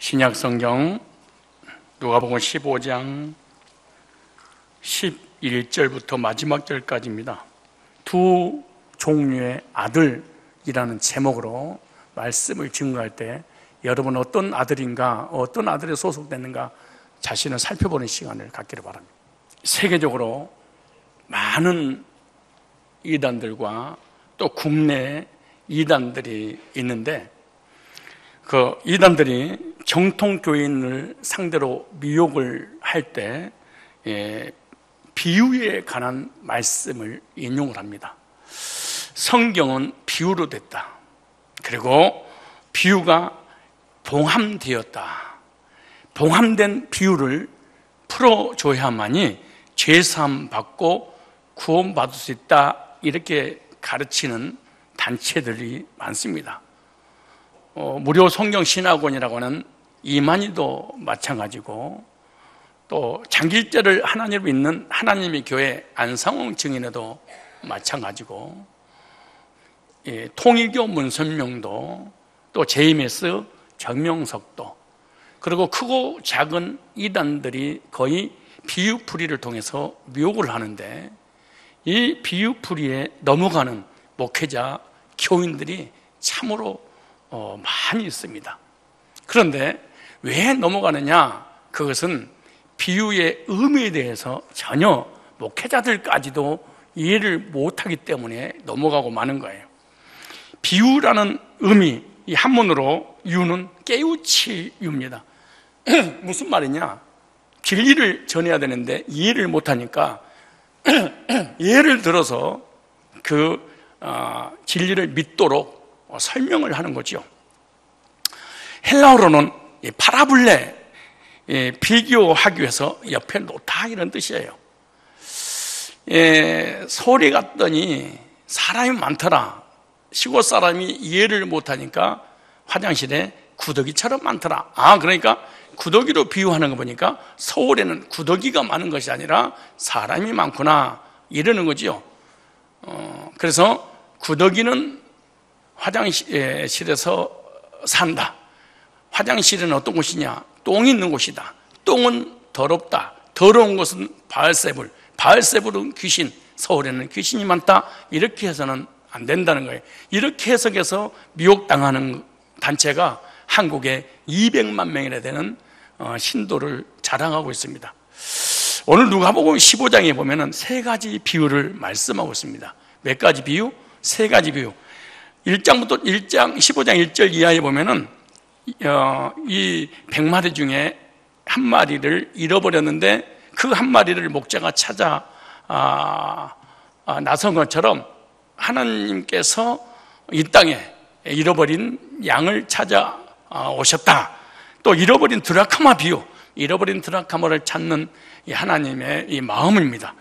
신약성경 누가복음 15장 11절부터 마지막 절까지입니다. 두 종류의 아들이라는 제목으로 말씀을 증거할 때 여러분 어떤 아들인가, 어떤 아들에 소속됐는가 자신을 살펴보는 시간을 갖기를 바랍니다. 세계적으로 많은 이단들과 또 국내 이단들이 있는데 그 이단들이 정통교인을 상대로 미혹을 할 때 비유에 관한 말씀을 인용을 합니다. 성경은 비유로 됐다. 그리고 비유가 봉함되었다. 봉함된 비유를 풀어줘야만이 죄사함 받고 구원받을 수 있다. 이렇게 가르치는 단체들이 많습니다. 무료 성경 신학원이라고 하는 이만희도 마찬가지고 또 장길자를 하나님을 믿는 하나님의 교회 안상홍 증인회도 마찬가지고 통일교 문선명도 또 JMS 정명석도 그리고 크고 작은 이단들이 거의 비유풀이를 통해서 미혹을 하는데 이 비유풀이에 넘어가는 목회자, 교인들이 참으로 많이 있습니다. 그런데 왜 넘어가느냐? 그것은 비유의 의미에 대해서 전혀 목회자들까지도 이해를 못하기 때문에 넘어가고 마는 거예요. 비유라는 의미, 이 한문으로 유는 깨우치유입니다. 무슨 말이냐? 진리를 전해야 되는데 이해를 못하니까 예를 들어서 그 진리를 믿도록 설명을 하는 거죠. 헬라어로는 파라블레, 비교하기 위해서 옆에 놓다 이런 뜻이에요. 서울에 갔더니 사람이 많더라. 시골 사람이 이해를 못하니까 화장실에 구더기처럼 많더라. 그러니까 구더기로 비유하는 거 보니까 서울에는 구더기가 많은 것이 아니라 사람이 많구나 이러는 거죠. 그래서 구더기는 화장실에서 산다. 화장실은 어떤 곳이냐? 똥이 있는 곳이다. 똥은 더럽다. 더러운 것은 바알세불. 바알세불은 귀신. 서울에는 귀신이 많다. 이렇게 해서는 안 된다는 거예요. 이렇게 해석해서 미혹당하는 단체가 한국에 200만 명이나 되는 신도를 자랑하고 있습니다. 오늘 누가복음 15장에 보면은 세 가지 비유를 말씀하고 있습니다. 몇 가지 비유? 세 가지 비유. 1장부터 15장 1절 이하에 보면은 이 100마리 중에 한 마리를 잃어버렸는데 그 한 마리를 목자가 찾아 나선 것처럼 하나님께서 이 땅에 잃어버린 양을 찾아 오셨다. 또 잃어버린 드라크마 비유, 잃어버린 드라크마를 찾는 이 하나님의 이 마음입니다.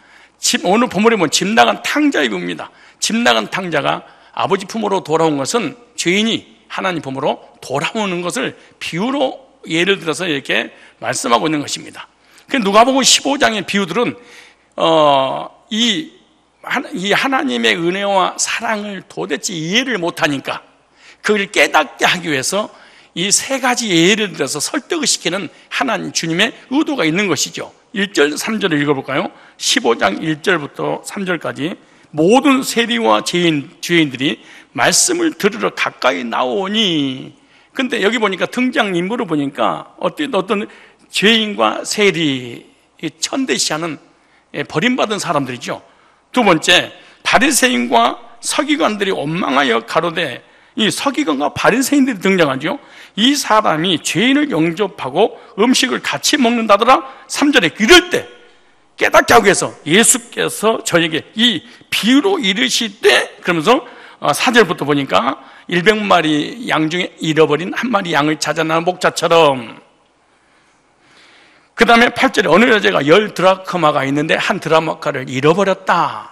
오늘 본문에 보면 집 나간 탕자의 비유입니다. 집 나간 탕자가 아버지 품으로 돌아온 것은 죄인이 하나님 품으로 돌아오는 것을 비유로 예를 들어서 이렇게 말씀하고 있는 것입니다. 누가복음 15장의 비유들은 이 하나님의 은혜와 사랑을 도대체 이해를 못하니까 그걸 깨닫게 하기 위해서 이 세 가지 예를 들어서 설득을 시키는 하나님 주님의 의도가 있는 것이죠. 1절 3절을 읽어볼까요? 15장 1절부터 3절까지 모든 세리와 죄인들이 말씀을 들으러 가까이 나오니, 근데 여기 보니까 등장인물을 보니까 어떤 죄인과 세리, 천대시하는 버림받은 사람들이죠. 두 번째, 바리새인과 서기관들이 원망하여 가로되, 이 서기관과 바리새인들이 등장하죠. 이 사람이 죄인을 영접하고 음식을 같이 먹는다더라. 3절에 이럴 때 깨닫게 하기 위해서 예수께서 저에게 이 비유로 이르시되, 그러면서 4절부터 보니까 100마리 양 중에 잃어버린 한 마리 양을 찾아나는 목자처럼, 그 다음에 8절에 어느 여자가 10 드라크마가 있는데 한 드라크마를 잃어버렸다.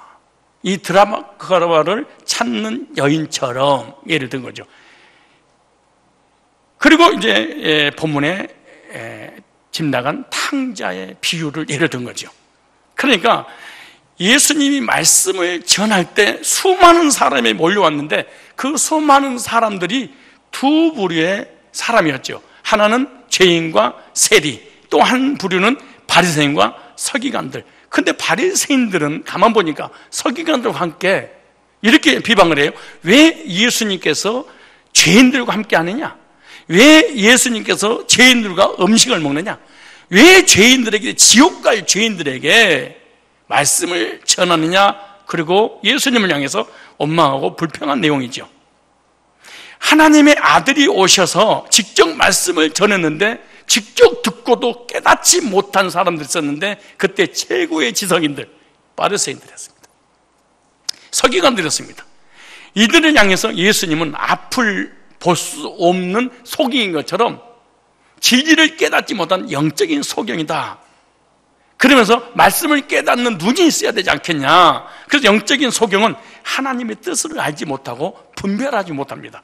이 드라크마를 찾는 여인처럼 예를 든 거죠. 그리고 이제 본문에 집 나간 탕자의 비유를 예를 든 거죠. 그러니까 예수님이 말씀을 전할 때 수많은 사람이 몰려왔는데 그 수많은 사람들이 두 부류의 사람이었죠. 하나는 죄인과 세리, 또 한 부류는 바리새인과 서기관들. 근데 바리새인들은 가만 보니까 서기관들과 함께 이렇게 비방을 해요. 왜 예수님께서 죄인들과 함께 하느냐? 왜 예수님께서 죄인들과 음식을 먹느냐? 왜 죄인들에게, 지옥 갈 죄인들에게 말씀을 전하느냐? 그리고 예수님을 향해서 원망하고 불평한 내용이죠. 하나님의 아들이 오셔서 직접 말씀을 전했는데 직접 듣고도 깨닫지 못한 사람들이 있었는데 그때 최고의 지성인들, 바리새인들이었습니다. 서기관들이었습니다. 이들을 향해서 예수님은 앞을 볼 수 없는 소경인 것처럼 진리를 깨닫지 못한 영적인 소경이다. 그러면서 말씀을 깨닫는 눈이 있어야 되지 않겠냐. 그래서 영적인 소경은 하나님의 뜻을 알지 못하고 분별하지 못합니다.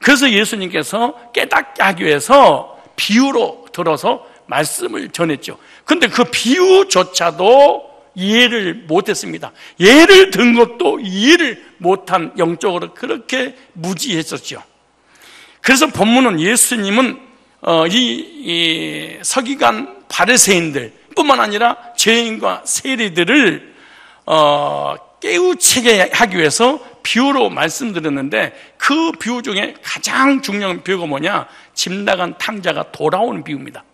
그래서 예수님께서 깨닫게 하기 위해서 비유로 들어서 말씀을 전했죠. 그런데 그 비유조차도 이해를 못했습니다. 예를 든 것도 이해를 못한, 영적으로 그렇게 무지했었죠. 그래서 본문은 예수님은 이 서기관 바리새인들 뿐만 아니라 죄인과 세리들을 깨우치게 하기 위해서 비유로 말씀드렸는데 그 비유 중에 가장 중요한 비유가 뭐냐? 집 나간 탕자가 돌아오는 비유입니다.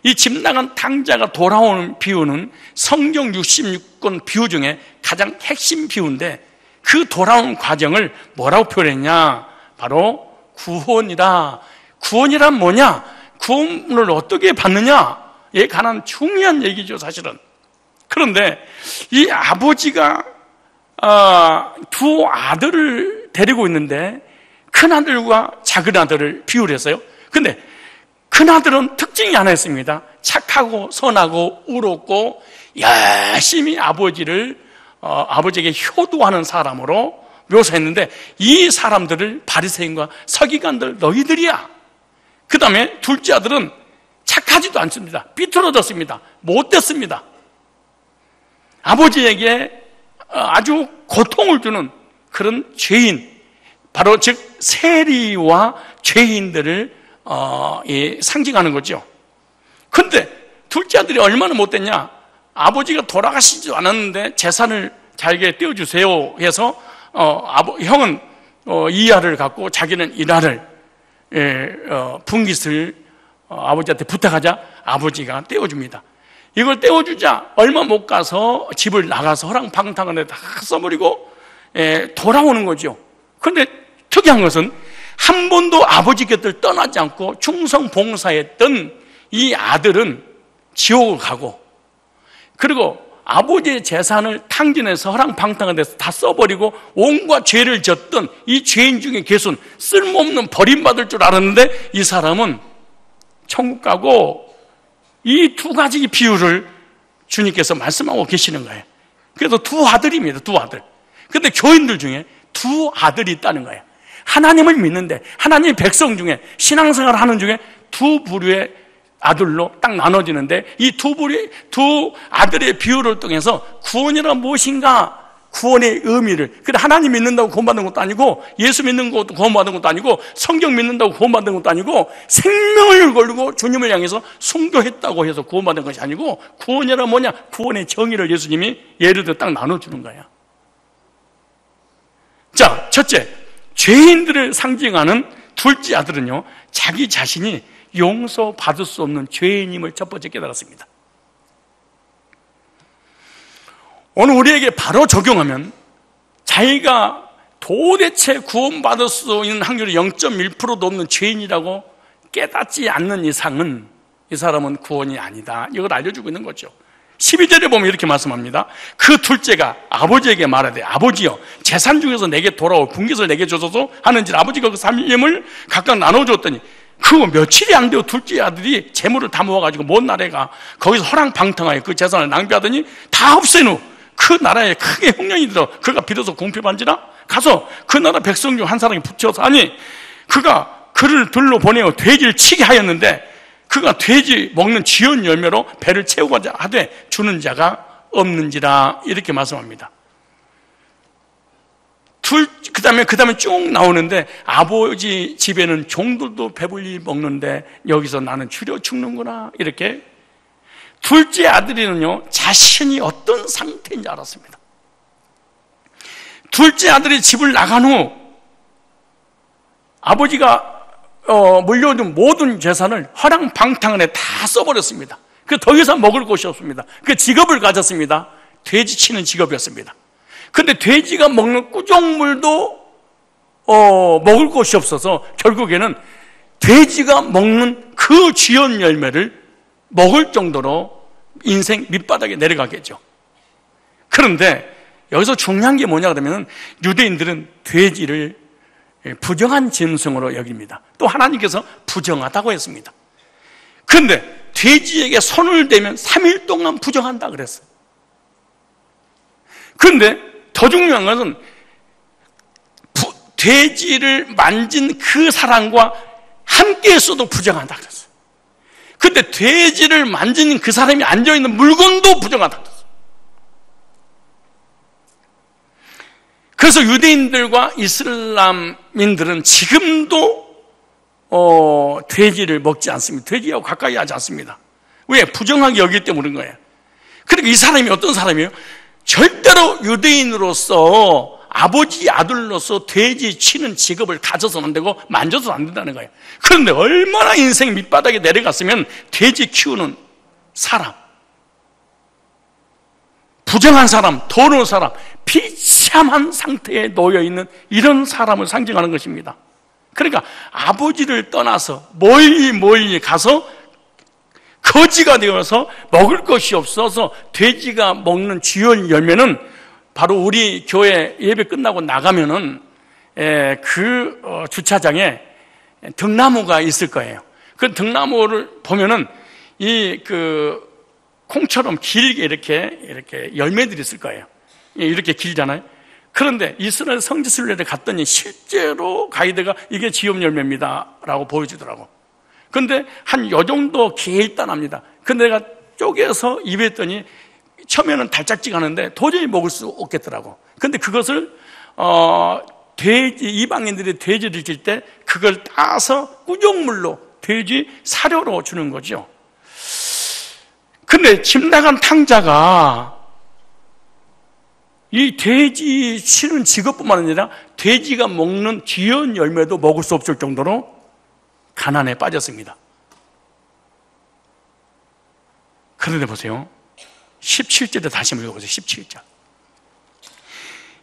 이 집 나간 탕자가 돌아오는 비유는 성경 66권 비유 중에 가장 핵심 비유인데 그 돌아오는 과정을 뭐라고 표현했냐? 바로 구원이다. 구원이란 뭐냐? 구원을 어떻게 받느냐에 관한 중요한 얘기죠, 사실은. 그런데 이 아버지가 두 아들을 데리고 있는데 큰아들과 작은아들을 비유를 했어요. 근데 큰아들은 특징이 하나 있습니다. 착하고 선하고 의롭고 열심히 아버지에게 효도하는 사람으로 묘사했는데 이 사람들을 바리새인과 서기관들 너희들이야. 그 다음에 둘째 아들은 착하지도 않습니다. 삐뚤어졌습니다. 못됐습니다. 아버지에게 아주 고통을 주는 그런 죄인, 바로 즉 세리와 죄인들을 상징하는 거죠. 그런데 둘째 아들이 얼마나 못됐냐? 아버지가 돌아가시지도 않았는데 재산을 자기에게 떼어주세요 해서 형은 2알을 갖고 자기는 1알을 분깃을 아버지한테 부탁하자 아버지가 떼어줍니다. 이걸 떼어주자 얼마 못 가서 집을 나가서 허랑방탕한 데 다 써버리고 돌아오는 거죠. 그런데 특이한 것은 한 번도 아버지 곁을 떠나지 않고 충성 봉사했던 이 아들은 지옥을 가고, 그리고 아버지의 재산을 탕진해서 허랑방탕한 데서 다 써버리고 온갖 죄를 졌던 이 죄인 중에 계순, 쓸모없는 버림받을 줄 알았는데 이 사람은 천국 가고, 이 두 가지 비유를 주님께서 말씀하고 계시는 거예요. 그래서 두 아들입니다. 두 아들. 근데 교인들 중에 두 아들이 있다는 거예요. 하나님을 믿는데 하나님의 백성 중에 신앙생활을 하는 중에 두 부류의 아들로 딱 나눠지는데 이 두 아들의 비유를 통해서 구원이란 무엇인가, 구원의 의미를, 근데 하나님 믿는다고 구원받는 것도 아니고 예수 믿는 것도 구원받는 것도 아니고 성경 믿는다고 구원받는 것도 아니고 생명을 걸고 주님을 향해서 순교했다고 해서 구원받는 것이 아니고 구원이란 뭐냐? 구원의 정의를 예수님이 예를 들어 딱 나눠주는 거야. 자, 첫째, 죄인들을 상징하는 둘째 아들은요, 자기 자신이 용서받을 수 없는 죄인임을 첫 번째 깨달았습니다. 오늘 우리에게 바로 적용하면 자기가 도대체 구원받을 수 있는 확률이 0.1%도 없는 죄인이라고 깨닫지 않는 이상은 이 사람은 구원이 아니다, 이걸 알려주고 있는 거죠. 12절에 보면 이렇게 말씀합니다. 그 둘째가 아버지에게 말하되 아버지여, 재산 중에서 내게 돌아올 분깃을 내게 주소서 하는지 아버지가 그 3일을 각각 나눠줬더니 그거 며칠이 안 되어 둘째 아들이 재물을 다 모아가지고 먼 나라가 거기서 허랑방탕하여 그 재산을 낭비하더니 다 없앤 후 그 나라에 크게 흉년이 들어 그가 비로소 궁핍한지라 가서 그 나라 백성 중 한 사람이 붙여서, 아니 그가 그를 들로 보내어 돼지를 치게 하였는데 그가 돼지 먹는 지은 열매로 배를 채우고자 하되 주는 자가 없는지라, 이렇게 말씀합니다. 그 다음에 쭉 나오는데, 아버지 집에는 종들도 배불리 먹는데 여기서 나는 줄여 죽는구나. 이렇게. 둘째 아들이는요, 자신이 어떤 상태인지 알았습니다. 둘째 아들이 집을 나간 후 아버지가 물려준 모든 재산을 허랑방탕 안에 다 써버렸습니다. 더 이상 먹을 곳이 없습니다. 그 직업을 가졌습니다. 돼지 치는 직업이었습니다. 근데 돼지가 먹는 꾸정물도 먹을 곳이 없어서 결국에는 돼지가 먹는 그 쥐연 열매를 먹을 정도로 인생 밑바닥에 내려가겠죠. 그런데 여기서 중요한 게 뭐냐 그러면, 유대인들은 돼지를 부정한 짐승으로 여깁니다. 또 하나님께서 부정하다고 했습니다. 그런데 돼지에게 손을 대면 3일 동안 부정한다 그랬어요. 그런데 더 중요한 것은 돼지를 만진 그 사람과 함께 있어도 부정한다 그랬어요. 그런데 돼지를 만진 그 사람이 앉아있는 물건도 부정하다 그랬어요. 그래서 유대인들과 이슬람인들은 지금도 돼지를 먹지 않습니다. 돼지하고 가까이 하지 않습니다. 왜? 부정하게 여기기 때문인 거예요. 그러니까 이 사람이 어떤 사람이에요? 절대로 유대인으로서, 아버지 아들로서 돼지 치는 직업을 가져서는 안 되고 만져서는 안 된다는 거예요. 그런데 얼마나 인생 밑바닥에 내려갔으면 돼지 키우는 사람, 부정한 사람, 더러운 사람, 비참한 상태에 놓여있는 이런 사람을 상징하는 것입니다. 그러니까 아버지를 떠나서 멀리 가서 거지가 되어서 먹을 것이 없어서 돼지가 먹는 쥐연 열매는, 바로 우리 교회 예배 끝나고 나가면은 주차장에 등나무가 있을 거예요. 그 등나무를 보면은 콩처럼 길게 이렇게 열매들이 있을 거예요. 이렇게 길잖아요. 그런데 이스라엘 성지순례를 갔더니 실제로 가이드가 이게 지엽 열매입니다 라고 보여주더라고. 근데 한 요 정도 길단합니다. 근데 내가 쪼개서 입에 했더니 처음에는 달짝지근하는데 도저히 먹을 수 없겠더라고. 근데 그것을 이방인들이 돼지를 질 때 그걸 따서 꾸정물로, 돼지 사료로 주는 거죠. 근데 집 나간 탕자가 이 돼지 치는 직업뿐만 아니라 돼지가 먹는 쥐연 열매도 먹을 수 없을 정도로 가난에 빠졌습니다. 그런데 보세요. 17절에 다시 한번 읽어보세요. 17절.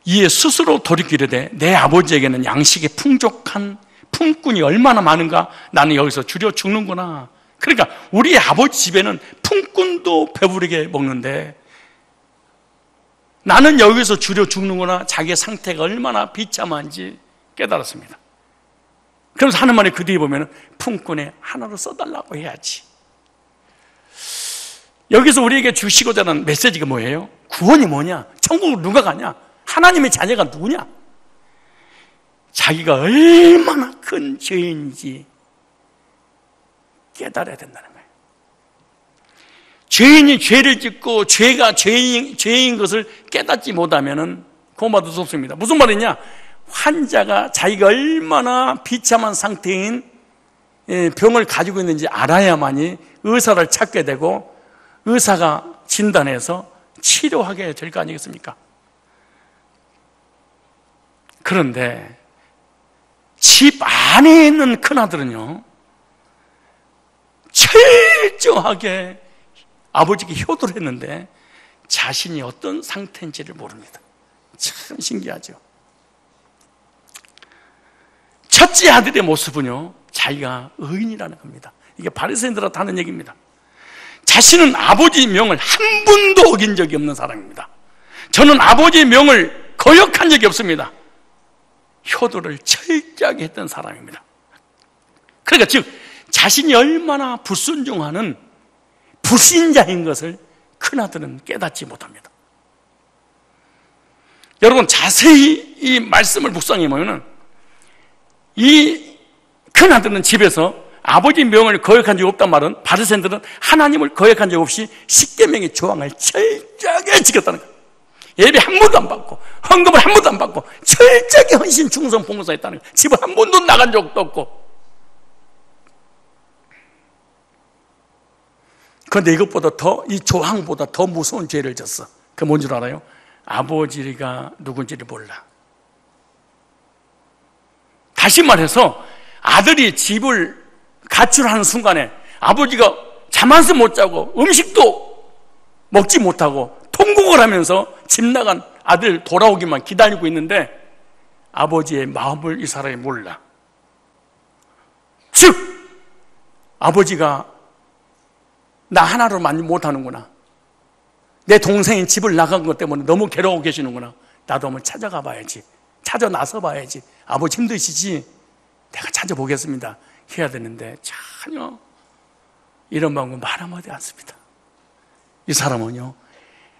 이에 스스로 돌이키려되 내 아버지에게는 양식이 풍족한 품꾼이 얼마나 많은가, 나는 여기서 줄여 죽는구나. 그러니까 우리 아버지 집에는 품꾼도 배부르게 먹는데 나는 여기서 줄여 죽는구나. 자기의 상태가 얼마나 비참한지 깨달았습니다. 그래서 하는 말이 그 뒤에 보면 품꾼에 하나로 써달라고 해야지. 여기서 우리에게 주시고자 하는 메시지가 뭐예요? 구원이 뭐냐? 천국으로 누가 가냐? 하나님의 자녀가 누구냐? 자기가 얼마나 큰 죄인인지 깨달아야 된다는 거예요. 죄인이 죄를 짓고 죄가 죄인 것을 깨닫지 못하면 고마도 없습니다. 무슨 말이냐? 환자가 자기가 얼마나 비참한 상태인 병을 가지고 있는지 알아야만이 의사를 찾게 되고 의사가 진단해서 치료하게 될 거 아니겠습니까? 그런데 집 안에 있는 큰아들은요, 철저하게 아버지께 효도를 했는데 자신이 어떤 상태인지를 모릅니다. 참 신기하죠. 첫째 아들의 모습은요, 자기가 의인이라는 겁니다. 이게 바리새인들한테 하는 얘기입니다. 자신은 아버지의 명을 한 번도 어긴 적이 없는 사람입니다. 저는 아버지의 명을 거역한 적이 없습니다. 효도를 철저하게 했던 사람입니다. 그러니까 즉 자신이 얼마나 불순종하는 불신자인 것을 큰아들은 깨닫지 못합니다. 여러분, 자세히 이 말씀을 묵상해 보면 이 큰아들은 집에서 아버지 명을 거역한 적이 없단 말은, 바리새인들은 하나님을 거역한 적 없이 십계명의 조항을 철저하게 지켰다는 거예요. 예배 한 번도 안 받고 헌금을 한 번도 안 받고 철저하게 헌신 충성 봉사했다는 거예요. 집을 한 번도 나간 적도 없고. 그런데 이것보다 이 조항보다 더 무서운 죄를 졌어. 그게 뭔 줄 알아요? 아버지가 누군지를 몰라. 다시 말해서 아들이 집을 가출하는 순간에 아버지가 잠 한숨 못 자고 음식도 먹지 못하고 통곡을 하면서 집 나간 아들 돌아오기만 기다리고 있는데 아버지의 마음을 이 사람이 몰라. 즉 아버지가 나 하나로 만족 못하는구나. 내 동생이 집을 나간 것 때문에 너무 괴로워 계시는구나. 나도 한번 찾아가 봐야지. 찾아 나서 봐야지. 아버지 힘드시지? 내가 찾아보겠습니다. 해야 되는데 전혀 이런 마음은 말 한마디 않습니다. 이 사람은요,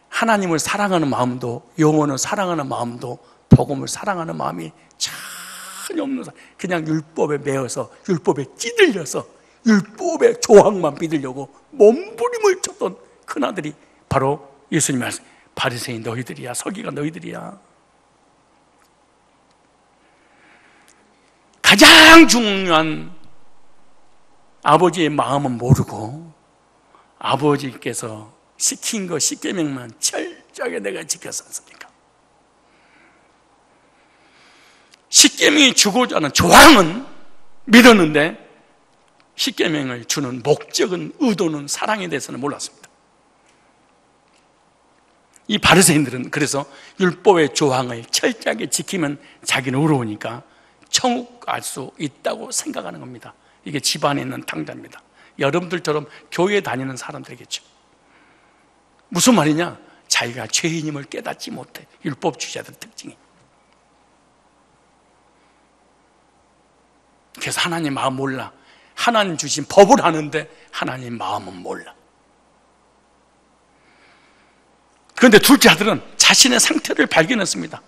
하나님을 사랑하는 마음도, 영혼을 사랑하는 마음도, 복음을 사랑하는 마음이 전혀 없는 사람. 그냥 율법에 매여서, 율법에 찌들려서 율법의 조항만 믿으려고 몸부림을 쳤던 큰아들이 바로 예수님 말씀, 바리새인 너희들이야, 서기가 너희들이야. 가장 중요한 아버지의 마음은 모르고 아버지께서 시킨 거 십계명만 철저하게 내가 지켰었으니까. 십계명이 주고자 하는 조항은 믿었는데 십계명을 주는 목적은, 의도는, 사랑에 대해서는 몰랐습니다. 이 바리새인들은 그래서 율법의 조항을 철저하게 지키면 자기는 의로우니까 천국 갈 수 있다고 생각하는 겁니다. 이게 집안에 있는 당자입니다. 여러분들처럼 교회 다니는 사람들이겠죠. 무슨 말이냐? 자기가 죄인임을 깨닫지 못해. 율법주의자들 특징이. 그래서 하나님 마음 몰라. 하나님 주신 법을 하는데 하나님 마음은 몰라. 그런데 둘째 아들은 자신의 상태를 발견했습니다.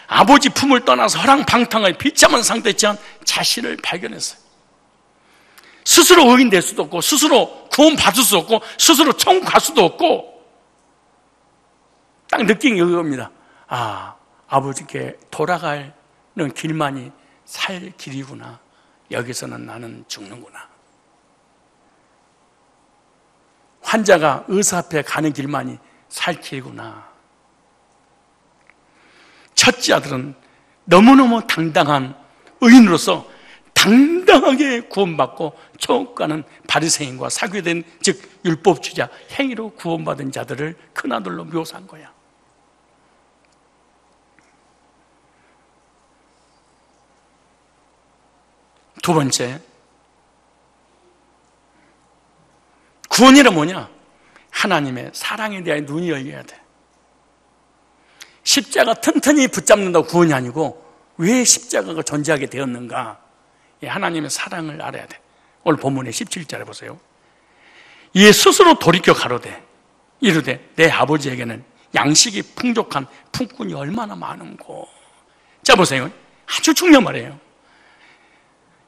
아버지 품을 떠나서 허랑방탕하게 비참한 상태였지만 자신을 발견했어요. 스스로 의인 될 수도 없고 스스로 구원받을 수 없고 스스로 천국 갈 수도 없고 딱 느낀 게 이겁니다. 아, 아버지께 돌아가는 길만이 살 길이구나. 여기서는 나는 죽는구나. 환자가 의사 앞에 가는 길만이 살 길이구나. 첫째 아들은 너무너무 당당한 의인으로서 당당하게 구원받고 천국 가는 바리새인과 사교된, 즉 율법주의자, 행위로 구원받은 자들을 큰아들로 묘사한 거야. 두 번째, 구원이란 뭐냐? 하나님의 사랑에 대한 눈이 열려야 돼. 십자가 튼튼히 붙잡는다고 구원이 아니고 왜 십자가가 존재하게 되었는가? 하나님의 사랑을 알아야 돼. 오늘 본문의 17절에 보세요. 이에 스스로 돌이켜 가로되 이르되 내 아버지에게는 양식이 풍족한 품꾼이 얼마나 많은고. 자 보세요. 아주 중요한 말이에요.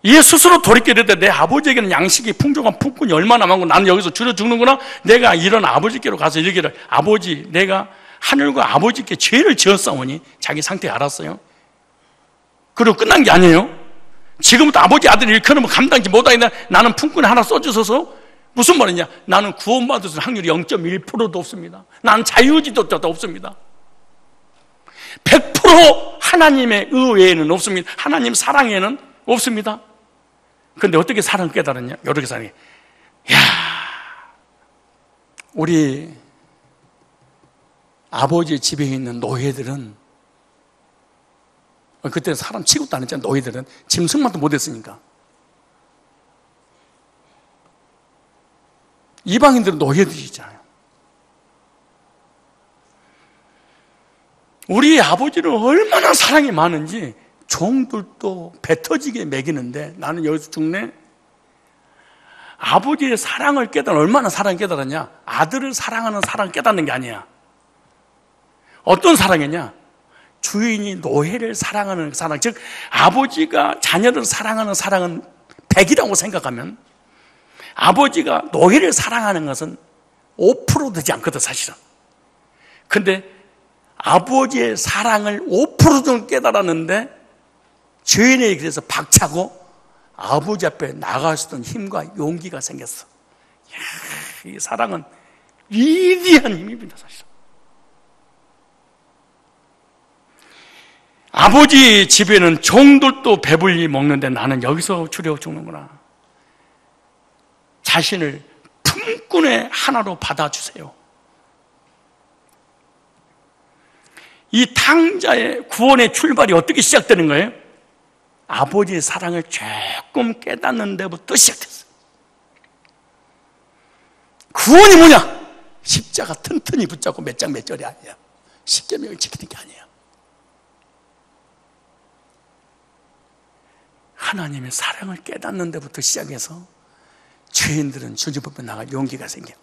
이에 스스로 돌이켜 이르되 내 아버지에게는 양식이 풍족한 품꾼이 얼마나 많고 나는 여기서 줄여 죽는구나. 내가 이런 아버지께로 가서 이르기를 아버지 내가 하늘과 아버지께 죄를 지었사오니 자기 상태 알았어요. 그리고 끝난 게 아니에요. 지금부터 아버지 아들이 일컬으면 감당지 못하겠다. 나는 품꾼 하나 써주셔서 무슨 말이냐? 나는 구원받을 확률이 0.1%도 없습니다. 나는 자유의지도 없습니다. 100% 하나님의 의외에는 없습니다. 하나님 사랑에는 없습니다. 그런데 어떻게 사랑을 깨달았냐? 이렇게 사랑해. 야, 우리 아버지 집에 있는 노예들은 그때는 사람 취급도 안 했잖아요. 노예들은 짐승만도 못했으니까. 이방인들은 노예들이잖아요. 우리 아버지는 얼마나 사랑이 많은지 종들도 배 터지게 먹이는데 나는 여기서 죽네. 아버지의 사랑을 깨달아. 얼마나 사랑을 깨달았냐? 아들을 사랑하는 사랑을 깨닫는 게 아니야. 어떤 사랑이냐? 주인이 노예를 사랑하는 사랑, 즉 아버지가 자녀를 사랑하는 사랑은 100이라고 생각하면 아버지가 노예를 사랑하는 것은 5% 되지 않거든 사실은. 근데 아버지의 사랑을 5% 정도 깨달았는데 죄인에게 그래서 박차고 아버지 앞에 나갈 수 있는 힘과 용기가 생겼어. 이야, 이 사랑은 위대한 힘입니다, 사실. 아버지 집에는 종들도 배불리 먹는데 나는 여기서 주려 죽는구나. 자신을 품꾼의 하나로 받아주세요. 이 탕자의 구원의 출발이 어떻게 시작되는 거예요? 아버지의 사랑을 조금 깨닫는 데부터 시작됐어요. 구원이 뭐냐? 십자가 튼튼히 붙잡고 몇 장 몇 절이 아니야. 십계명을 지키는 게 아니에요. 하나님의 사랑을 깨닫는 데부터 시작해서 죄인들은 주님 앞에 나갈 용기가 생겨.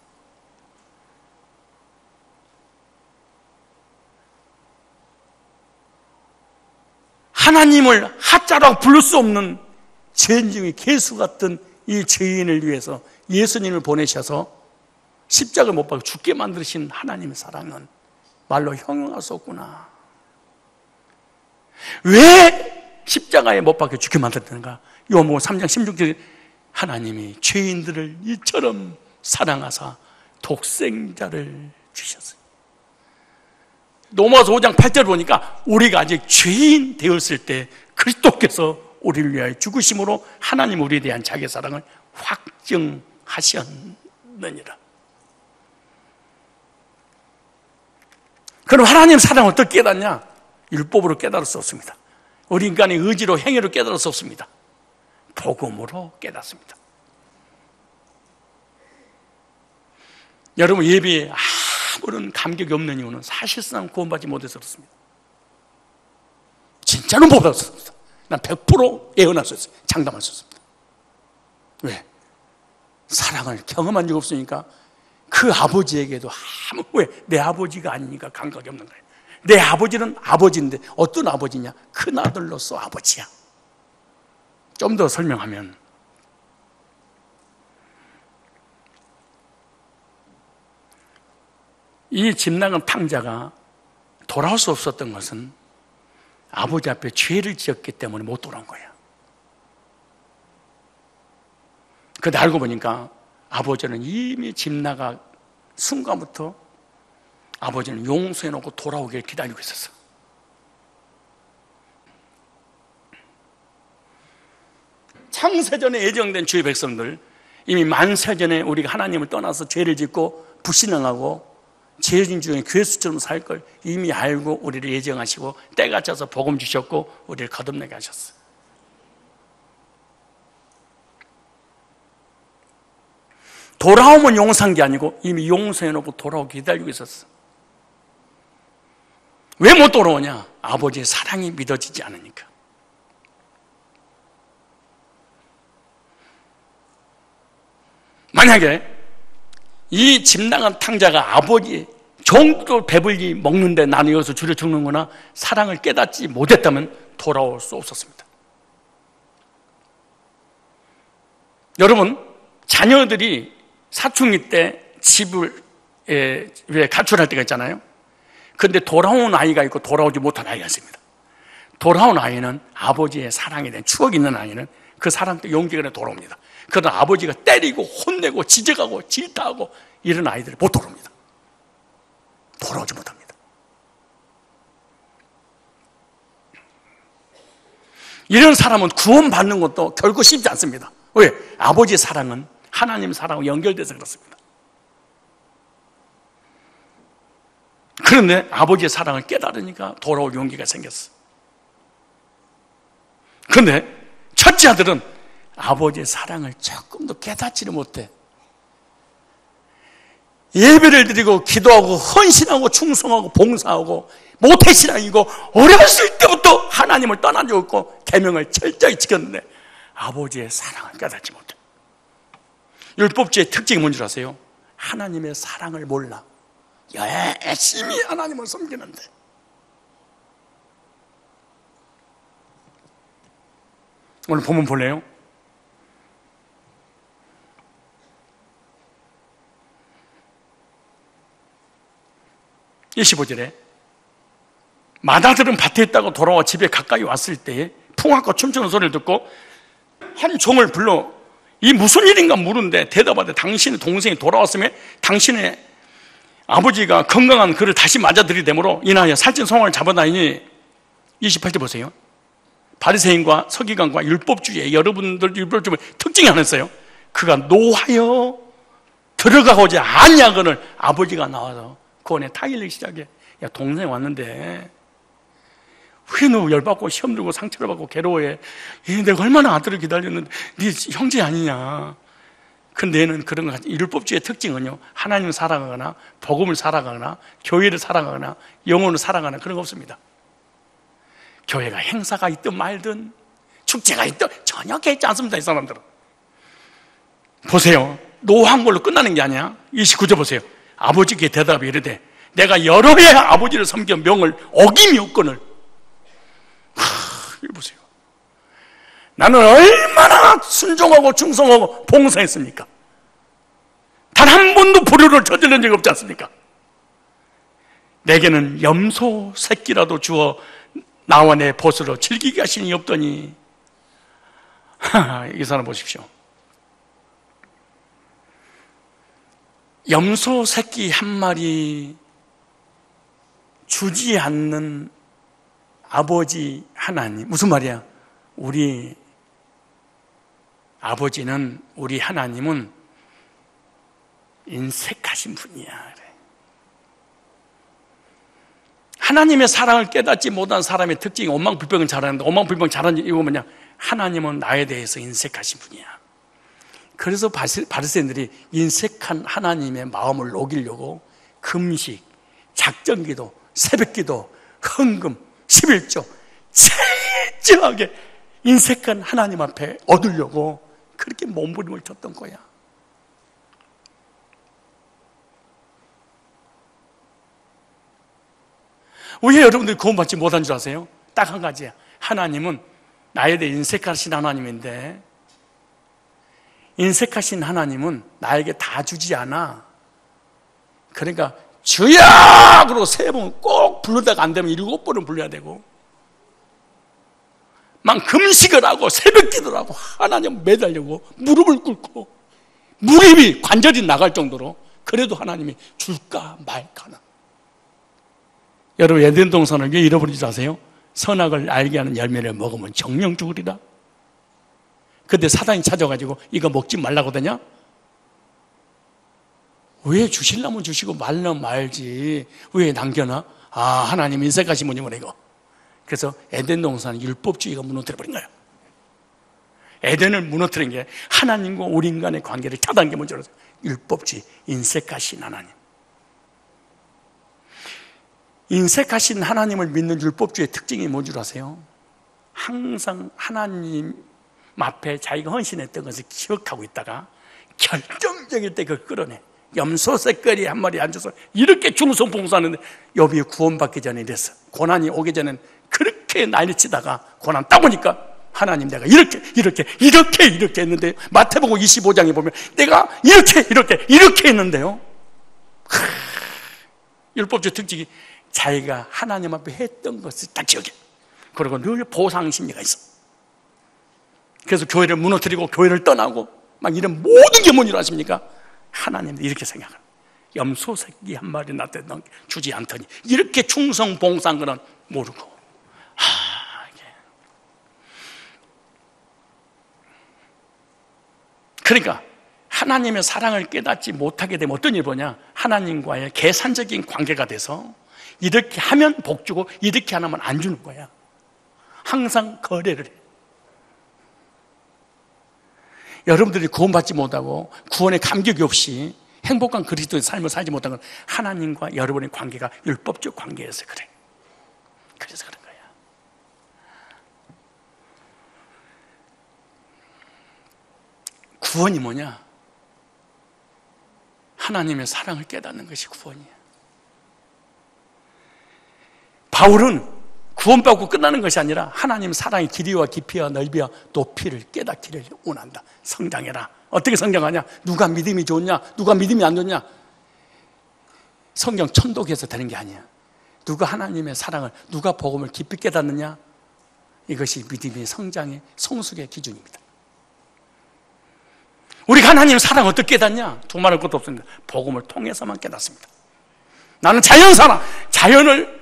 하나님을 하자라고 부를 수 없는 죄인 중에 개수 같은 이 죄인을 위해서 예수님을 보내셔서 십자가를 못 박아 죽게 만드신 하나님의 사랑은 말로 형용할 수 없구나. 왜 십자가에 못 박혀 죽게 만들었는가? 요한복음 3장 16절에 하나님이 죄인들을 이처럼 사랑하사 독생자를 주셨어요. 로마서 5장 8절 보니까 우리가 아직 죄인 되었을 때 그리스도께서 우리를 위하여 죽으심으로 하나님 우리에 대한 자기의 사랑을 확증하셨느니라. 그럼 하나님 사랑을 어떻게 깨닫냐? 율법으로 깨달을 수 없습니다. 우리 인간의 의지로 행위로 깨달을 수 없습니다. 복음으로 깨닫습니다. 여러분, 예배에 아무런 감격이 없는 이유는 사실상 구원받지 못해서 그렇습니다. 진짜로 못 받았습니다. 난 100% 예언할 수 있어요. 장담할 수 있습니다. 왜? 사랑을 경험한 적 없으니까 그 아버지에게도 왜? 내 아버지가 아니니까 감각이 없는 거예요. 내 아버지는 아버지인데 어떤 아버지냐? 큰 아들로서 아버지야. 좀 더 설명하면 이 집 나간 탕자가 돌아올 수 없었던 것은 아버지 앞에 죄를 지었기 때문에 못 돌아온 거예요. 그런데 알고 보니까 아버지는 이미 집 나가 순간부터 아버지는 용서해놓고 돌아오길 기다리고 있었어. 창세전에 예정된 주의 백성들, 이미 만세전에 우리가 하나님을 떠나서 죄를 짓고 불신앙하고 죄인 중에 괴수처럼 살 걸 이미 알고 우리를 예정하시고 때가 차서 복음 주셨고 우리를 거듭나게 하셨어. 돌아오면 용서한 게 아니고 이미 용서해놓고 돌아오기 기다리고 있었어. 왜 못 돌아오냐? 아버지의 사랑이 믿어지지 않으니까. 만약에 이 집 나간 탕자가 아버지 종도 배불리 먹는데 나는 여기서 줄여 죽는구나 사랑을 깨닫지 못했다면 돌아올 수 없었습니다. 여러분, 자녀들이 사춘기 때 집을 왜 가출할 때가 있잖아요. 그런데 돌아온 아이가 있고 돌아오지 못한 아이가 있습니다. 돌아온 아이는 아버지의 사랑에 대한 추억이 있는 아이는 그 사랑 때 용기가 돌아옵니다. 그러나 아버지가 때리고 혼내고 지적하고 질타하고 이런 아이들이 못 돌아옵니다. 돌아오지 못합니다. 이런 사람은 구원받는 것도 결코 쉽지 않습니다. 왜? 아버지의 사랑은 하나님 사랑과 연결돼서 그렇습니다. 그런데 아버지의 사랑을 깨달으니까 돌아올 용기가 생겼어. 그런데 첫째 아들은 아버지의 사랑을 조금도 깨닫지를 못해. 예배를 드리고 기도하고 헌신하고 충성하고 봉사하고 모태신앙이고 어렸을 때부터 하나님을 떠난 적 없고 계명을 철저히 지켰는데 아버지의 사랑을 깨닫지 못해. 율법주의 특징이 뭔지 아세요? 하나님의 사랑을 몰라. 열심히 하나님을 섬기는데 오늘 본문 볼래요? 25절에 마다들은 밭에 있다고 돌아와 집에 가까이 왔을 때에 풍악과 춤추는 소리를 듣고 한 종을 불러 이 무슨 일인가 물은데 대답하되 당신의 동생이 돌아왔으면 당신의 아버지가 건강한 그를 다시 맞아들이되므로 인하여 살찐 송아를 잡아다니니 28절 보세요. 바리새인과 서기관과 율법주의에 여러분들 율법주의 특징이 하나 있어요. 그가 노하여 들어가고자 아니하거늘 아버지가 나와서 구원에 타일르기 시작해. 야, 동생 왔는데 왜 너 열받고 시험 들고 상처를 받고 괴로워해? 내가 얼마나 아들을 기다렸는데 네 형제 아니냐. 근데 얘는 그런 거 같아요. 율법주의의 특징은요, 하나님을 사랑하거나 복음을 사랑하거나 교회를 사랑하거나 영혼을 사랑하거나 그런 거 없습니다. 교회가 행사가 있든 말든 축제가 있든 전혀 개의치 않습니다. 이 사람들은. 보세요. 노한 걸로 끝나는 게 아니야. 29절 보세요. 아버지께 대답이 이르되 내가 여러 해 아버지를 섬겨 명을 어김이 없거늘. 이거 보세요. 나는 얼마나 순종하고 충성하고 봉사했습니까? 단 한 번도 불효를 저지른 적이 없지 않습니까? 내게는 염소 새끼라도 주어 나와 내 벗으로 즐기게 하시니 없더니. 이 사람 보십시오. 염소 새끼 한 마리 주지 않는 아버지 하나님. 무슨 말이야? 우리 아버지는, 우리 하나님은 인색하신 분이야. 그래. 하나님의 사랑을 깨닫지 못한 사람의 특징이 원망불평을 잘하는데, 원망불평 잘하는 이유가 뭐냐? 하나님은 나에 대해서 인색하신 분이야. 그래서 바리새인들이 인색한 하나님의 마음을 녹이려고 금식, 작정기도, 새벽기도, 헌금, 11조 철저하게 인색한 하나님 앞에 얻으려고 그렇게 몸부림을 쳤던 거야. 왜 여러분들이 구원받지 못한 줄 아세요? 딱 한 가지야. 하나님은 나에 대해 인색하신 하나님인데, 인색하신 하나님은 나에게 다 주지 않아. 그러니까 주야! 그러고 3번 꼭 부르다가 안 되면 7번은 불러야 되고, 막 금식을 하고 새벽 기도를 하고 하나님 매달려고 무릎을 꿇고 무릎이 관절이 나갈 정도로, 그래도 하나님이 줄까 말까는. 여러분, 에덴 동산을 왜 잃어버린 줄 아세요? 선악을 알게 하는 열매를 먹으면 정령 죽으리라. 근데 사단이 찾아가지고 이거 먹지 말라고 하더냐? 왜 주실라면 주시고 말라면 말지 왜 남겨놔? 아, 하나님 인색하신 분이구나 이거. 그래서 에덴 동산은 율법주의가 무너뜨려버린 거예요. 에덴을 무너뜨린 게 하나님과 우리 인간의 관계를 차단한 게 먼저라서 율법주의, 인색하신 하나님. 인색하신 하나님을 믿는 율법주의의 특징이 뭔 줄 아세요? 항상 하나님 앞에 자기가 헌신했던 것을 기억하고 있다가 결정적일 때 그걸 끌어내. 염소 새끼리 한 마리 앉아서 이렇게 충성봉사하는데 욥이 구원받기 전에 이랬어. 고난이 오기 전엔 그렇게 난리치다가 고난 딱 오니까 하나님 내가 이렇게 했는데, 마태복음 25장에 보면 내가 이렇게 했는데요. 율법주의 특징이 자기가 하나님 앞에 했던 것을 딱 기억해. 그리고 늘 보상 심리가 있어. 그래서 교회를 무너뜨리고 교회를 떠나고 막 이런 모든 게 뭔지 아십니까? 하나님도 이렇게 생각해요. 염소 새끼 한 마리 낳되 주지 않더니 이렇게 충성 봉사한 거는 모르고. 그러니까 하나님의 사랑을 깨닫지 못하게 되면 어떤 일이 보냐? 하나님과의 계산적인 관계가 돼서 이렇게 하면 복 주고 이렇게 안 하면 안 주는 거야. 항상 거래를 해. 여러분들이 구원받지 못하고 구원의 감격이 없이 행복한 그리스도의 삶을 살지 못한 건 하나님과 여러분의 관계가 율법적 관계여서 그래. 그래서 그런 거야. 구원이 뭐냐? 하나님의 사랑을 깨닫는 것이 구원이야. 바울은 구원받고 끝나는 것이 아니라 하나님 사랑의 길이와 깊이와 넓이와 높이를 깨닫기를 원한다. 성장해라. 어떻게 성장하냐? 누가 믿음이 좋냐? 누가 믿음이 안 좋냐? 성경 천독해서 되는 게 아니야. 누가 하나님의 사랑을, 누가 복음을 깊이 깨닫느냐? 이것이 믿음의 성장의 성숙의 기준입니다. 우리가 하나님의 사랑을 어떻게 깨닫냐? 두말할 것도 없습니다. 복음을 통해서만 깨닫습니다. 나는 자연사랑, 자연을,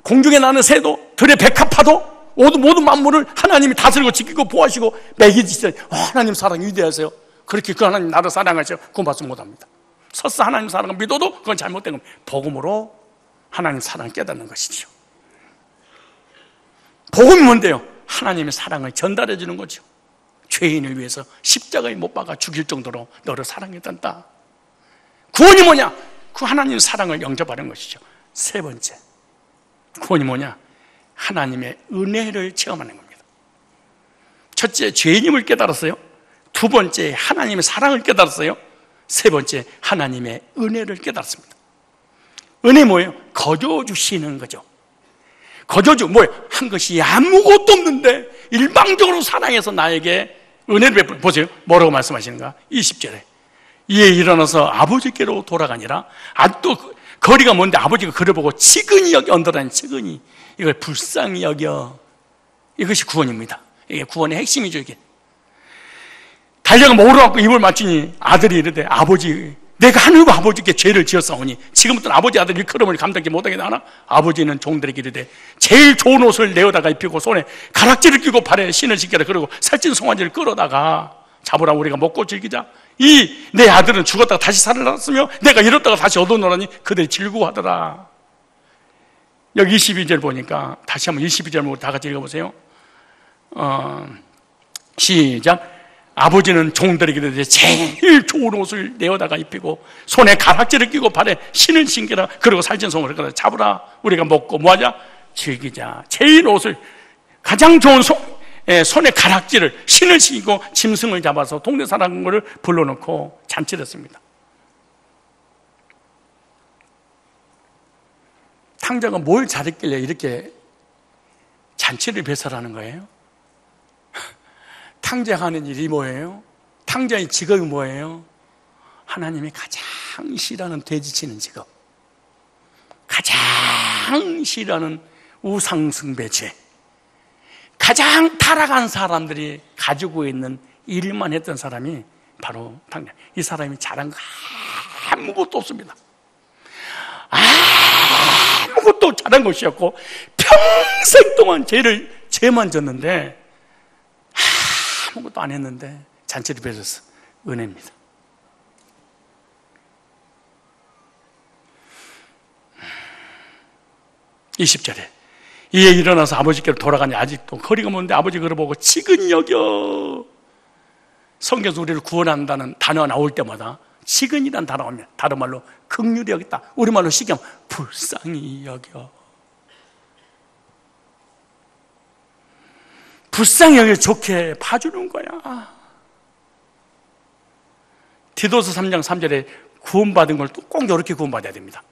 공중에 나는 새도, 들의 백합화도, 모든 만물을 하나님이 다스리고 지키고 보호하시고 먹이시더니 하나님 사랑이 위대하세요. 그렇게 그 하나님 나를 사랑하세요. 그건 말씀 못합니다. 설사 하나님 사랑을 믿어도 그건 잘못된 겁니다. 복음으로 하나님 사랑을 깨닫는 것이죠. 복음이 뭔데요? 하나님의 사랑을 전달해 주는 거죠. 죄인을 위해서 십자가에 못 박아 죽일 정도로 너를 사랑했단다. 구원이 뭐냐? 그 하나님의 사랑을 영접하는 것이죠. 세 번째, 구원이 뭐냐? 하나님의 은혜를 체험하는 겁니다. 첫째, 죄인임을 깨달았어요. 두 번째, 하나님의 사랑을 깨달았어요. 세 번째, 하나님의 은혜를 깨달았습니다. 은혜 뭐예요? 거저주시는 거죠. 거저주 뭐예요? 한 것이 아무것도 없는데 일방적으로 사랑해서 나에게 은혜를 베풀어. 보세요, 뭐라고 말씀하시는가? 20절에 이에 일어나서 아버지께로 돌아가니라. 또 거리가 먼데 아버지가 그를 보고 치근히 여겨, 언더라인 치근히, 이걸 불쌍히 여겨. 이것이 구원입니다. 이게 구원의 핵심이죠. 이게 달려가 모으러갖고 입을 맞추니 아들이 이르되 아버지, 내가 하늘과 아버지께 죄를 지었사오니 지금부터는 아버지 아들 일컬음을 감당하지 못하게 하나? 아버지는 종들에게 이르되 제일 좋은 옷을 내어다가 입히고 손에 가락지를 끼고 발에 신을 신겨라. 그리고 살찐 송아지를 끌어다가 잡으라. 우리가 먹고 즐기자. 이 내 아들은 죽었다가 다시 살아났으며 내가 잃었다가 다시 얻어놓으니 그들이 즐거워하더라. 여기 22절 보니까 다시 한번 22절 다 같이 읽어보세요. 시작. 아버지는 종들에게 이르되 제일 좋은 옷을 내어다가 입히고 손에 가락지를 끼고 발에 신을 신겨라. 그리고 살찐 송아지를 끌어다가 잡으라. 우리가 먹고 뭐하자? 즐기자. 제일 옷을, 가장 좋은 손에 가락지를, 신을 신고 짐승을 잡아서 동네 사람을 불러놓고 잔치를 했습니다. 탕자가 뭘 잘했길래 이렇게 잔치를 배설하는 거예요? 탕자가 하는 일이 뭐예요? 탕자의 직업이 뭐예요? 하나님이 가장 싫어하는 돼지치는 직업, 가장 싫어하는 우상숭배죄, 가장 타락한 사람들이 가지고 있는 일만 했던 사람이 바로 탕자. 이 사람이 잘한 거 아무것도 없습니다. 아무것도 잘한 것이었고 평생 동안 죄만 졌는데 아무것도 안 했는데 잔치를 빚었어. 은혜입니다. 음. 20절에 이에 일어나서 아버지께로 돌아가니 아직도 거리가 먼데 아버지 그를 보고 치근히 여겨. 성경에서 우리를 구원한다는 단어가 나올 때마다 치근이란 단어가 나오면 다른 말로 긍휼히 여겼다, 우리말로 쉽게 하면 불쌍히 여겨. 불쌍히 여겨 좋게 봐주는 거야. 디도서 3장 3절에 구원받은 걸 꼭 이렇게 구원받아야 됩니다.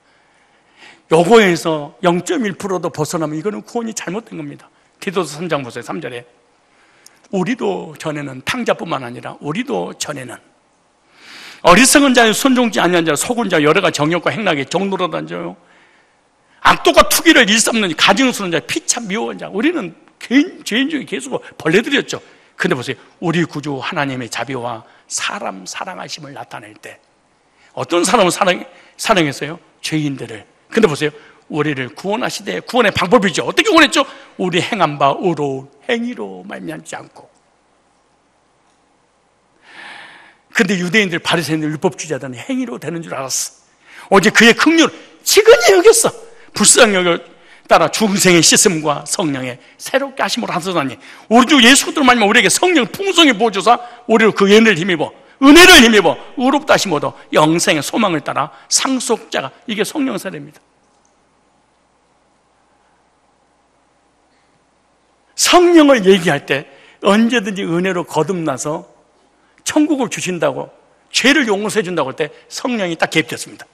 요거에서 0.1%도 벗어나면 이거는 구원이 잘못된 겁니다. 디도서 3장 보세요. 3절에 우리도 전에는, 탕자뿐만 아니라 우리도 전에는 어리석은 자여 순종치 아니한 자 속은 자 여러 가지 정욕과 행락에 종노릇 앉아요. 악독과 투기를 일삼는 가증스러운 자 피참 미워한 자. 우리는 죄인 중에 계속 벌레들이었죠. 근데 보세요, 우리 구주 하나님의 자비와 사람 사랑하심을 나타낼 때 어떤 사람을 사랑했어요? 죄인들을. 근데 보세요, 우리를 구원하시되, 구원의 방법이죠. 어떻게 구원했죠? 우리 행한 바 의로운 행위로 말미암지 않고. 근데 유대인들, 바리새인들, 율법주의자들은 행위로 되는 줄 알았어. 오직 그의 긍휼을 치근히 여겼어. 불쌍히 여겨 따라 중생의 씻음과 성령의 새롭게 하심으로 하소서니 우리 주 예수 그리스도로 말미암아 우리에게 성령 풍성히 부어주사 우리로 그 은혜를 힘입어 의롭다 하심 얻어 영생의 소망을 따라 상속자가, 이게 성령 세례입니다. 성령을 얘기할 때 언제든지 은혜로 거듭나서 천국을 주신다고, 죄를 용서해 준다고 할 때 성령이 딱 개입됐습니다.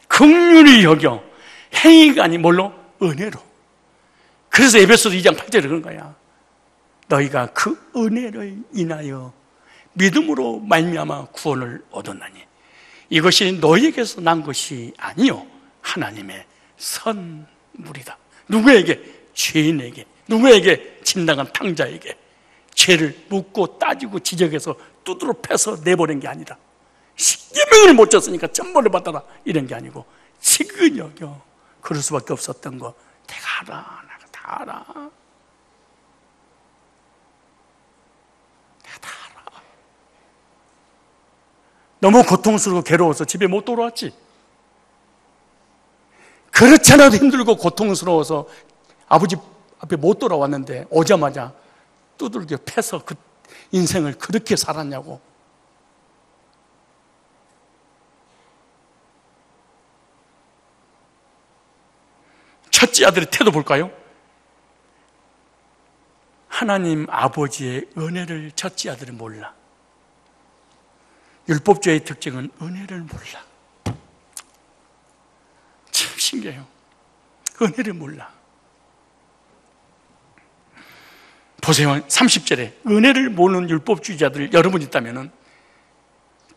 긍휼히 여겨, 행위가 아닌 뭘로? 은혜로. 그래서 에베소서 2장 8절에 그런 거야. 너희가 그 은혜를 인하여 믿음으로 말미암아 구원을 얻었나니 이것이 너희에게서 난 것이 아니요 하나님의 선물이다. 누구에게? 죄인에게. 누구에게? 진당한 탕자에게. 죄를 묻고 따지고 지적해서 두드러 패서 내보낸 게 아니다. 십계명을 못 졌으니까 천벌을 받아라 이런 게 아니고 지극히 여겨. 그럴 수밖에 없었던 거 내가 알아. 내가 다 알아. 내가 다 알아. 너무 고통스럽고 괴로워서 집에 못 돌아왔지. 그렇지 않아도 힘들고 고통스러워서 아버지 앞에 못 돌아왔는데 오자마자 두들겨 패서 그 인생을 그렇게 살았냐고. 첫째 아들의 태도 볼까요? 하나님 아버지의 은혜를 첫째 아들은 몰라. 율법주의의 특징은 은혜를 몰라. 참 신기해요. 은혜를 몰라. 보세요. 30절에 은혜를 모르는 율법주의자들 여러분 있다면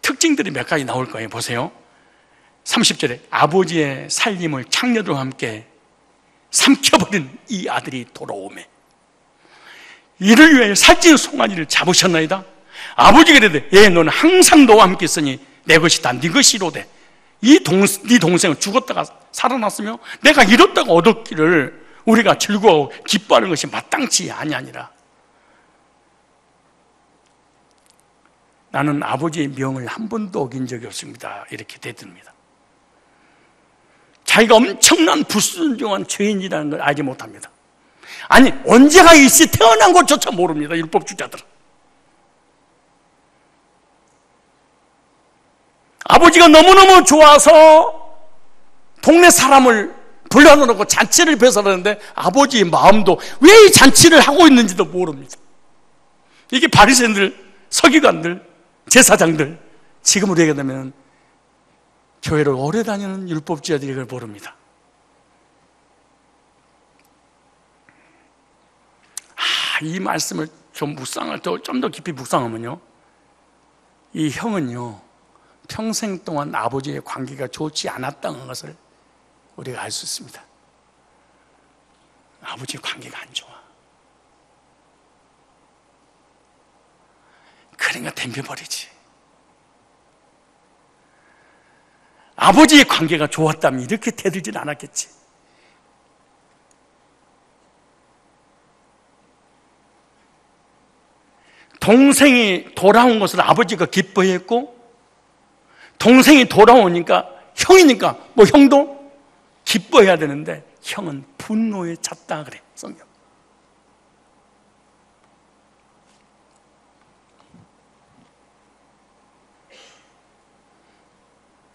특징들이 몇 가지 나올 거예요. 보세요. 30절에 아버지의 살림을 창녀들과 함께 삼켜버린 이 아들이 돌아오매 이를 위하여 살찐 송아지를 잡으셨나이다. 아버지가 이르되 예 너는 항상 너와 함께 있으니 내 것이다 네 것이로되 네 동생은 죽었다가 살아났으며 내가 잃었다가 얻었기를 우리가 즐거워 기뻐하는 것이 마땅치 아니하니라. 나는 아버지의 명을 한 번도 어긴 적이 없습니다. 이렇게 대듭니다. 자기가 엄청난 불순종한 죄인이라는 걸 알지 못합니다. 아니 언제가 일시 태어난 것조차 모릅니다. 율법주의자들은. 아버지가 너무너무 좋아서 동네 사람을 불러놓고 잔치를 배설하는데 아버지의 마음도 왜 이 잔치를 하고 있는지도 모릅니다. 이게 바리새인들, 서기관들, 제사장들, 지금으로 얘기하면 교회를 오래 다니는 율법주의자들이 이걸 모릅니다. 이 말씀을 좀 더 깊이 묵상하면요, 이 형은요 평생 동안 아버지의 관계가 좋지 않았다는 것을 우리가 알 수 있습니다. 아버지의 관계가 안 좋아. 그러니까 덤벼버리지. 아버지의 관계가 좋았다면 이렇게 대들진 않았겠지. 동생이 돌아온 것을 아버지가 기뻐했고, 동생이 돌아오니까 형이니까 뭐 형도 기뻐해야 되는데 형은 분노에 찼다 그래 성경.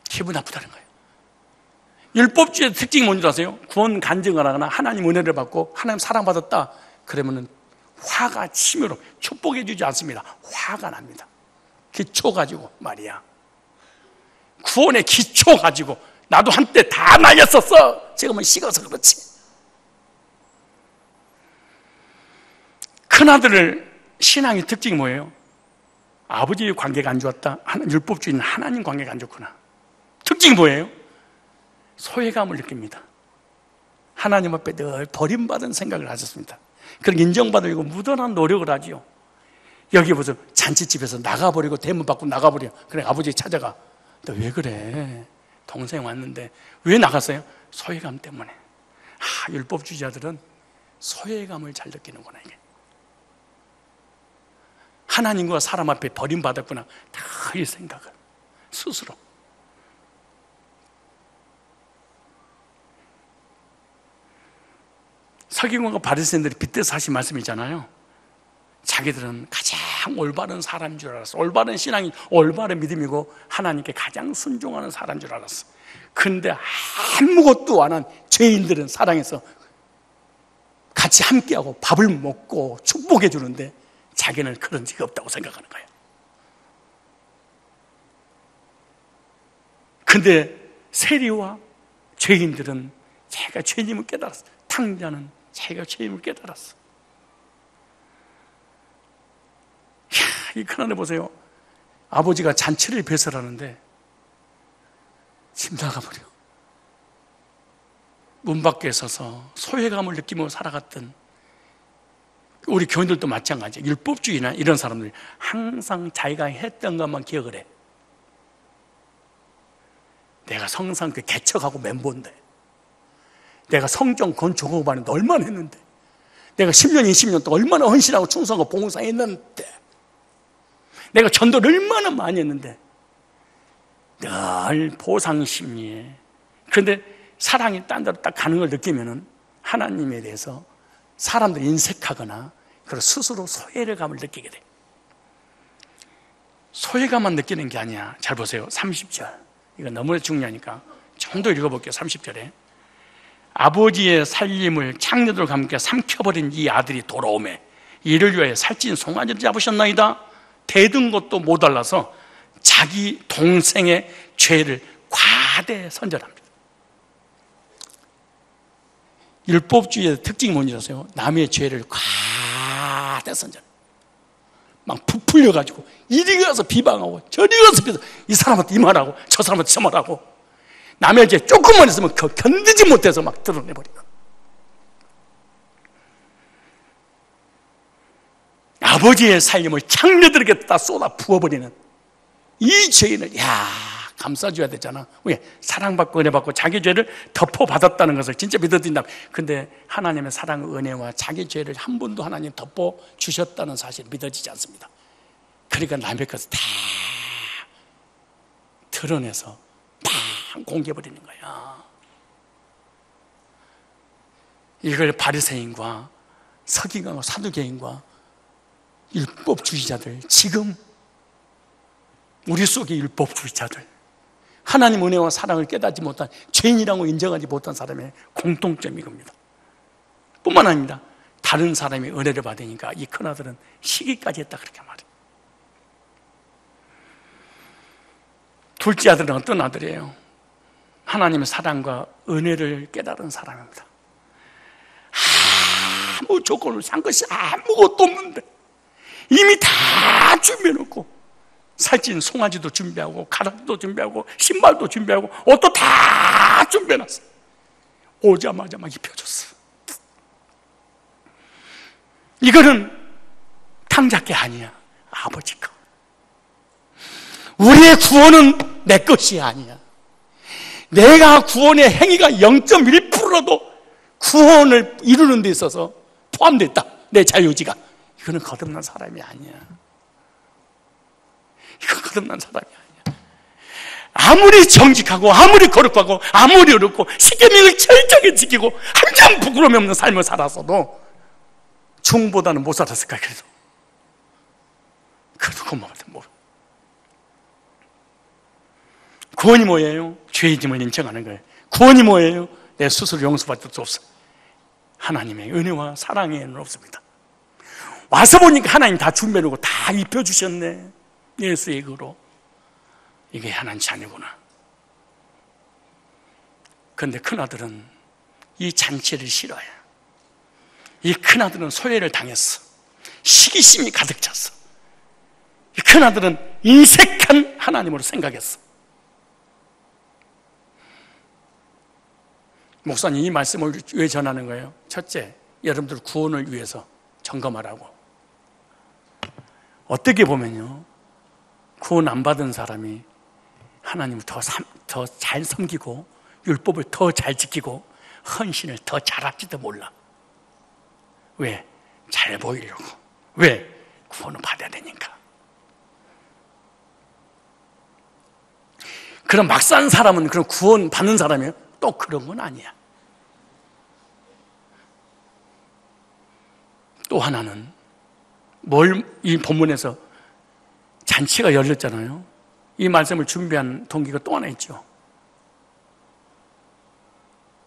기분 나쁘다는 거예요. 율법주의의 특징이 뭔지 아세요? 구원 간증을 하거나 하나님 은혜를 받고 하나님 사랑받았다 그러면은 화가 치밀어 축복해 주지 않습니다. 화가 납니다. 기초 가지고 말이야. 구원의 기초 가지고 나도 한때 다 말렸었어. 지금은 식어서 그렇지. 큰아들 신앙의 특징이 뭐예요? 아버지의 관계가 안 좋았다. 율법주의는 하나님 관계가 안 좋구나. 특징이 뭐예요? 소외감을 느낍니다. 하나님 앞에 늘 버림받은 생각을 하셨습니다. 그럼 인정받으려고 무던한 노력을 하지요. 여기 보세요. 잔치집에서 나가버리고 대문 밖으로 나가버려. 그래 아버지 찾아가. 너 왜 그래? 동생 왔는데 왜 나갔어요? 소외감 때문에. 율법주의자들은 소외감을 잘 느끼는구나 이게. 하나님과 사람 앞에 버림받았구나. 다 이 생각을 스스로. 서기관과 바리새인들이 빗대서 하신 말씀이잖아요. 자기들은 가장 올바른 사람인 줄 알았어. 올바른 신앙이 올바른 믿음이고 하나님께 가장 순종하는 사람인 줄 알았어. 근데 아무것도 안 한 죄인들은 사랑해서 같이 함께하고 밥을 먹고 축복해 주는데 자기는 그런 적이 없다고 생각하는 거예요. 근데 세리와 죄인들은 자기가 죄인임을 깨달았어. 탕자는 자기가 죄임을 깨달았어. 이 큰아들 보세요. 아버지가 잔치를 배설하는데 집 나가버려. 문 밖에 서서 소외감을 느끼며 살아갔던 우리 교인들도 마찬가지예요. 율법주의나 이런 사람들이 항상 자기가 했던 것만 기억을 해. 내가 성상교회 개척하고 멤버인데, 내가 성전 건축하고 봤는데 얼마나 했는데, 내가 10년, 20년 동안 얼마나 헌신하고 충성하고 봉사했는데, 내가 전도를 얼마나 많이 했는데, 늘 보상심리에. 그런데 사랑이 딴 데로 딱 가는 걸 느끼면은 하나님에 대해서 사람들이 인색하거나 그리고 스스로 소외감을 느끼게 돼. 소외감만 느끼는 게 아니야. 잘 보세요. 30절. 이거 너무 중요하니까 좀 더 읽어볼게요. 30절에 아버지의 살림을 창녀들과 함께 삼켜버린 이 아들이 돌아오매 이를 위하여 살찐 송아지를 잡으셨나이다. 대든 것도 모자라서 자기 동생의 죄를 과대 선전합니다. 율법주의의 특징이 뭔지 아세요? 남의 죄를 과대 선전. 막 부풀려가지고 이리 가서 비방하고 저리 가서 비방하고 이 사람한테 이 말하고 저 사람한테 저 말하고 남의 죄 조금만 있으면 견디지 못해서 막 드러내버리는. 아버지의 살림을 창녀들에게 다 쏟아 부어버리는 이 죄인을 감싸줘야 되잖아. 왜? 사랑받고 은혜받고 자기 죄를 덮어받았다는 것을 진짜 믿어진다. 근데 하나님의 사랑, 은혜와 자기 죄를 한 번도 하나님 덮어주셨다는 사실 믿어지지 않습니다. 그러니까 남의 것을 다 드러내서 다 공개해버리는 거야. 이걸 바리새인과 서기관과 사두개인과 율법주의자들, 지금 우리 속의 율법주의자들, 하나님 은혜와 사랑을 깨닫지 못한 죄인이라고 인정하지 못한 사람의 공통점이 겁니다. 뿐만 아닙니다. 다른 사람이 은혜를 받으니까 이 큰아들은 시기까지 했다 그렇게 말해요. 둘째 아들은 어떤 아들이에요? 하나님의 사랑과 은혜를 깨달은 사람입니다. 아무 조건을 산 것이 아무것도 없는데 이미 다 준비해놓고 살찐 송아지도 준비하고 가락도 준비하고 신발도 준비하고 옷도 다 준비해놨어. 오자마자 막 입혀줬어. 이거는 탕자께 아니야. 아버지 거. 우리의 구원은 내 것이 아니야. 내가 구원의 행위가 0.1%라도 구원을 이루는 데 있어서 포함되어 있다. 내 자유의지가. 이거는 거듭난 사람이 아니야. 이거 거듭난 사람이 아니야. 아무리 정직하고 아무리 거룩하고 아무리 어렵고 십계명을 철저하게 지키고 한 점 부끄러움이 없는 삶을 살았어도 중보다는 못 살았을까. 그래도 고마워도 뭐. 구원이 뭐예요? 죄의짐을 인정하는 거예요. 구원이 뭐예요? 내 스스로 용서받을 수 없어. 하나님의 은혜와 사랑에는 없습니다. 와서 보니까 하나님 다 준비해놓고 다 입혀주셨네. 예수의 그로. 이게 하나님 자녀구나. 그런데 큰아들은 이 잔치를 싫어해. 이 큰아들은 소외를 당했어. 시기심이 가득 찼어. 이 큰아들은 인색한 하나님으로 생각했어. 목사님, 이 말씀을 왜 전하는 거예요? 첫째, 여러분들 구원을 위해서 점검하라고. 어떻게 보면요, 구원 안 받은 사람이 하나님을 더 잘 섬기고 율법을 더 잘 지키고 헌신을 더 잘할지도 몰라. 왜? 잘 보이려고. 왜? 구원을 받아야 되니까. 그럼 막 산 사람은 그럼 구원 받는 사람이에요? 또 그런 건 아니야. 또 하나는 이 본문에서 잔치가 열렸잖아요. 이 말씀을 준비한 동기가 또 하나 있죠.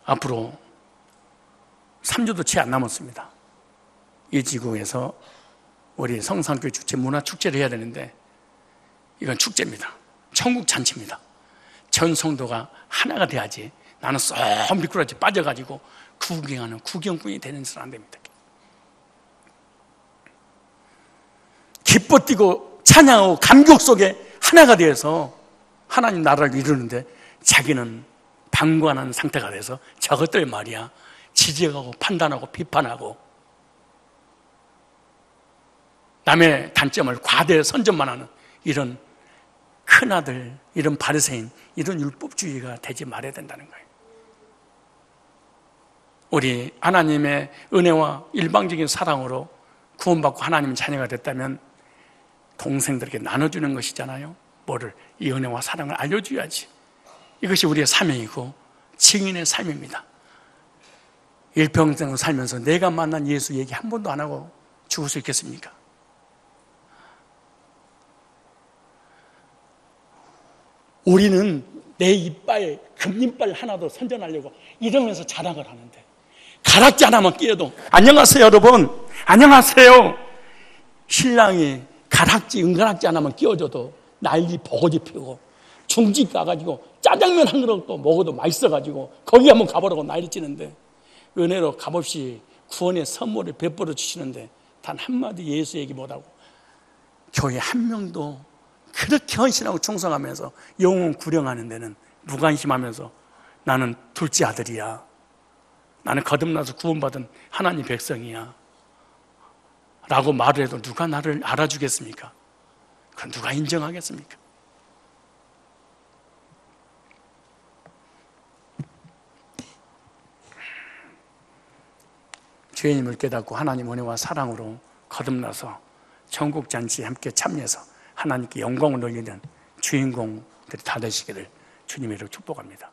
앞으로 3주도 채 안 남았습니다. 이 지구에서 우리 성산교회 축제 문화축제를 해야 되는데 이건 축제입니다. 천국 잔치입니다. 전 성도가 하나가 돼야지 나는 쏙 미꾸라지 빠져가지고 구경하는 구경꾼이 되는 사람 안 됩니다. 기뻐 뛰고 찬양하고 감격 속에 하나가 되어서 하나님 나라를 이루는데 자기는 방관한 상태가 돼서 저것들 말이야 지적하고 판단하고 비판하고 남의 단점을 과대 선전만 하는 이런 큰아들, 이런 바리새인, 이런 율법주의가 되지 말아야 된다는 거예요. 우리 하나님의 은혜와 일방적인 사랑으로 구원받고 하나님 자녀가 됐다면 동생들에게 나눠주는 것이잖아요. 뭐를? 이 은혜와 사랑을 알려줘야지. 이것이 우리의 사명이고 증인의 삶입니다. 일평생 살면서 내가 만난 예수 얘기 한 번도 안 하고 죽을 수 있겠습니까? 우리는 내 이빨, 금이빨 하나도 선전하려고 이러면서 자랑을 하는데 가락지 하나만 끼어도 안녕하세요 여러분, 안녕하세요. 신랑이 가락지, 은가락지 하나만 끼워줘도 난리 버거지 피우고 중집 가가지고 짜장면 한 그릇도 먹어도 맛있어가지고 거기 한번 가보라고 난리 치는데 은혜로 값없이 구원의 선물을 베풀어 주시는데 단 한마디 예수 얘기 못하고 교회 한 명도 그렇게 헌신하고 충성하면서 영혼 구령하는 데는 무관심하면서 나는 둘째 아들이야, 나는 거듭나서 구원받은 하나님 백성이야 라고 말을 해도 누가 나를 알아주겠습니까? 그건 누가 인정하겠습니까? 죄인임을 깨닫고 하나님 은혜와 사랑으로 거듭나서 천국잔치에 함께 참여해서 하나님께 영광을 돌리는 주인공들이 다 되시기를 주님의 이름으로 축복합니다.